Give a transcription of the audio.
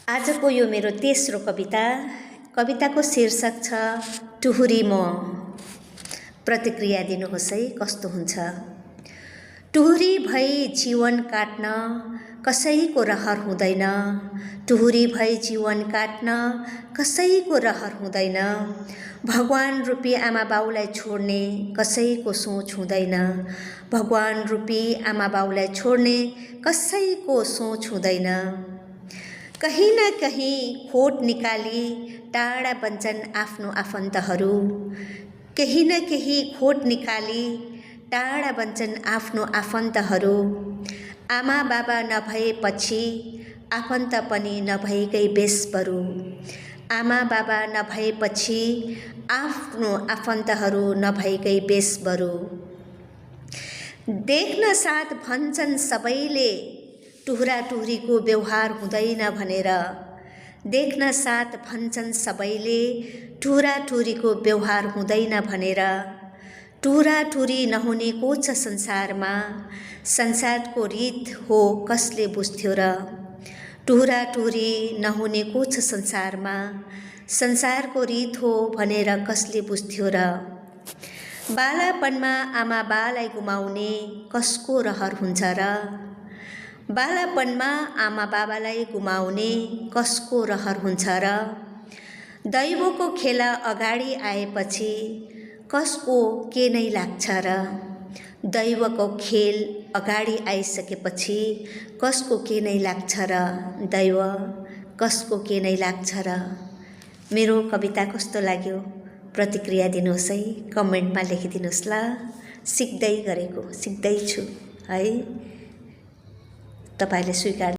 आजको यो मेरो तेस्रो कविताको शीर्षक छ टुहुरी म। प्रतिक्रिया दिनुहोस् है कस्तो हुन्छ। टुहुरी भई जीवन काट्न कसैको रहर हुँदैन। टुहुरी भई जीवन काट्न कसैको रहर हुँदैन। भगवान रूपी आमा बाउलाई छोड्ने कसैको सोच हुँदैन। भगवान रूपी आमा बाउलाई छोड्ने कसैको सोच हुँदैन। कहीं न कहीं खोट निकाली टाढा बन्छन् आफ्नो आफन्तहरू। कहीं न कहीं खोट निकाली टाढा बन्छन् आफ्नो आफन्तहरू। आमा बाबा नभएपछि आफन्त पनि नभएकै बेस बरु। आमा बाबा नभएपछि आफ्नो आफन्तहरू नभएकै बेस बरु। देख्न साथ भन्छन् सबैले टुहुरा टुहुरीको व्यवहार हुँदैन भनेर। देख्न साथ भन्छन् सबैले टुहुरा टुहुरीको व्यवहार हुँदैन भनेर। टुहुरा टुहुरी नहुने को छ संसारमा। संसारको रीत हो कसले बुझ्थ्यो र। टुहुरा टुहुरी नहुने को छ संसारमा। संसारको रीत हो भनेर कसले बुझ्थ्यो र। बालापनमा आमा बालाई गुमाउने कसको रहर हुन्छ र। बालापनमा आमा बाबालाई गुमाउने कसको रहर हुन्छ र। दैवको खेला अगाडि आएपछि कसको के नै लाग्छ र। दैवको खेल अगाडि आइसकेपछि कसको के नै लाग्छ र। दैव कसको के नै लाग्छ र। मेरो कविता कस्तो लाग्यो प्रतिक्रिया दिनुहोस् है, कमेन्टमा लेखिदिनुहोस् ल। सिक्दै गरेको सिक्दैछु है, तपाईले स्वीकार